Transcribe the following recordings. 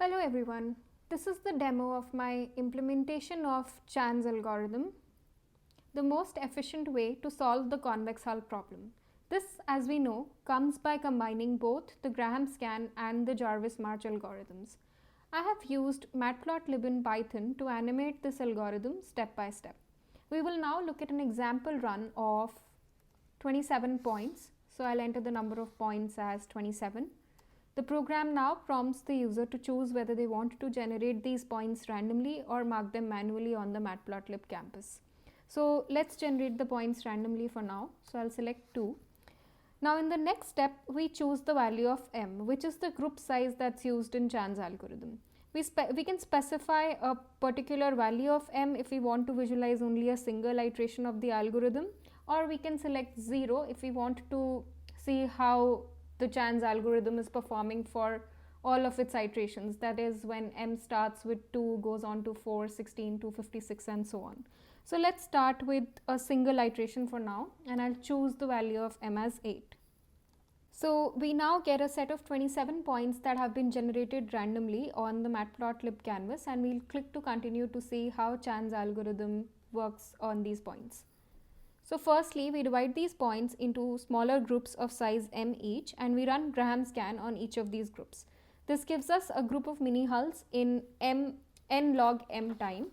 Hello everyone, this is the demo of my implementation of Chan's algorithm, the most efficient way to solve the convex hull problem. This, as we know, comes by combining both the Graham-Scan and the Jarvis-March algorithms. I have used matplotlib in Python to animate this algorithm step by step. We will now look at an example run of 27 points. So I'll enter the number of points as 27. The program now prompts the user to choose whether they want to generate these points randomly or mark them manually on the matplotlib campus. So let's generate the points randomly for now. So I'll select 2. Now in the next step, we choose the value of m, which is the group size that's used in Chan's algorithm. We can specify a particular value of m if we want to visualize only a single iteration of the algorithm, or we can select 0 if we want to see how the Chan's algorithm is performing for all of its iterations, that is when m starts with 2, goes on to 4, 16, 256 and so on. So let's start with a single iteration for now, and I'll choose the value of m as 8. So we now get a set of 27 points that have been generated randomly on the matplotlib canvas, and we'll click to continue to see how Chan's algorithm works on these points. So firstly, we divide these points into smaller groups of size m each, and we run Graham-Scan on each of these groups. This gives us a group of mini hulls in n log m time.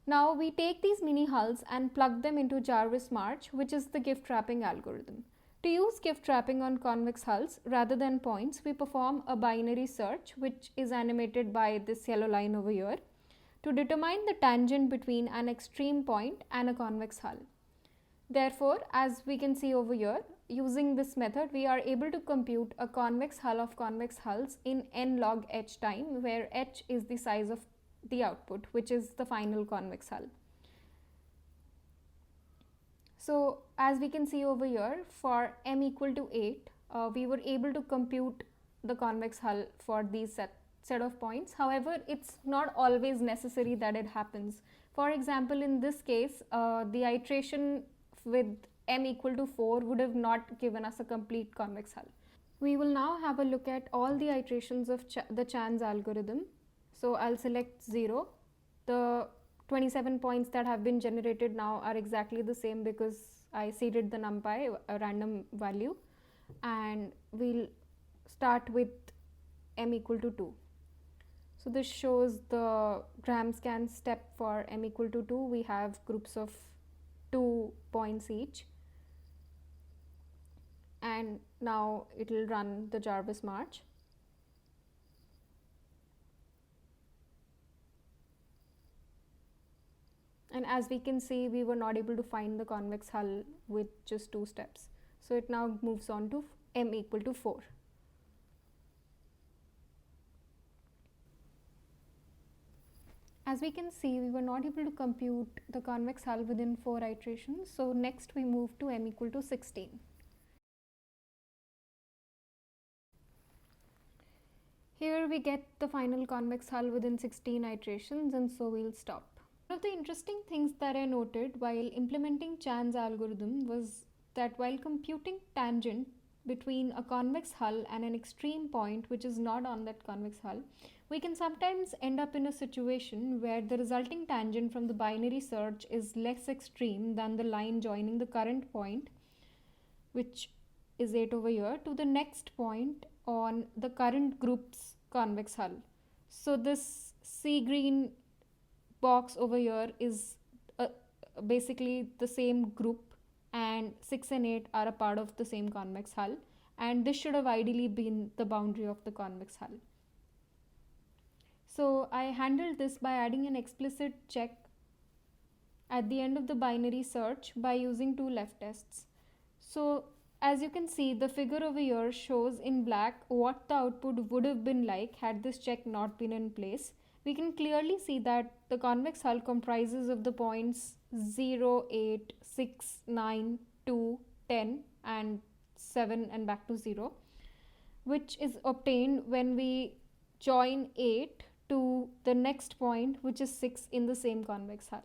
Now we take these mini hulls and plug them into Jarvis-March, which is the gift wrapping algorithm. To use gift wrapping on convex hulls rather than points, we perform a binary search, which is animated by this yellow line over here, to determine the tangent between an extreme point and a convex hull. Therefore, as we can see over here, using this method, we are able to compute a convex hull of convex hulls in n log h time, where h is the size of the output, which is the final convex hull. So as we can see over here, for m equal to 8, we were able to compute the convex hull for these set of points. However, it's not always necessary that it happens. For example, in this case, the iteration with m equal to 4 would have not given us a complete convex hull. We will now have a look at all the iterations of the Chan's algorithm. So I'll select 0. The 27 points that have been generated now are exactly the same because I seeded the numpy, a random value, and we'll start with m equal to 2. So this shows the Graham-Scan step for m equal to 2. We have groups of 2 points each, and now it will run the Jarvis-March. And as we can see, we were not able to find the convex hull with just 2 steps. So it now moves on to m equal to 4. As we can see, we were not able to compute the convex hull within 4 iterations. So next we move to m equal to 16. Here we get the final convex hull within 16 iterations, and so we'll stop. One of the interesting things that I noted while implementing Chan's algorithm was that while computing tangent between a convex hull and an extreme point which is not on that convex hull, we can sometimes end up in a situation where the resulting tangent from the binary search is less extreme than the line joining the current point, which is 8 over here, to the next point on the current group's convex hull. So this sea green box over here is basically the same group, and 6 and 8 are a part of the same convex hull, and this should have ideally been the boundary of the convex hull. So I handled this by adding an explicit check at the end of the binary search by using 2 left tests. So as you can see, the figure over here shows in black what the output would have been like had this check not been in place. We can clearly see that the convex hull comprises of the points 0, 8, 6, 9, 2, 10 and 7 and back to 0, which is obtained when we join 8 to the next point, which is 6 in the same convex hull.